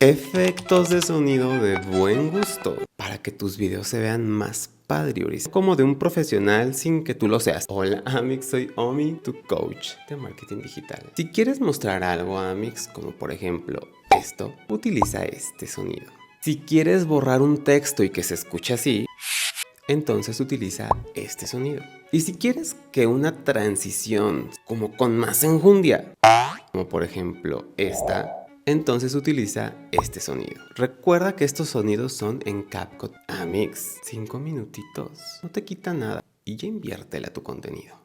Efectos de sonido de buen gusto para que tus videos se vean más padriuris, como de un profesional sin que tú lo seas. Hola Amix, soy Omi, tu coach de marketing digital. Si quieres mostrar algo Amix, como por ejemplo esto, utiliza este sonido. Si quieres borrar un texto y que se escuche así, entonces utiliza este sonido. Y si quieres que una transición como con más enjundia, como por ejemplo esta, entonces utiliza este sonido. Recuerda que estos sonidos son en CapCut. Amix, 5 minutitos, no te quita nada y ya inviértele a tu contenido.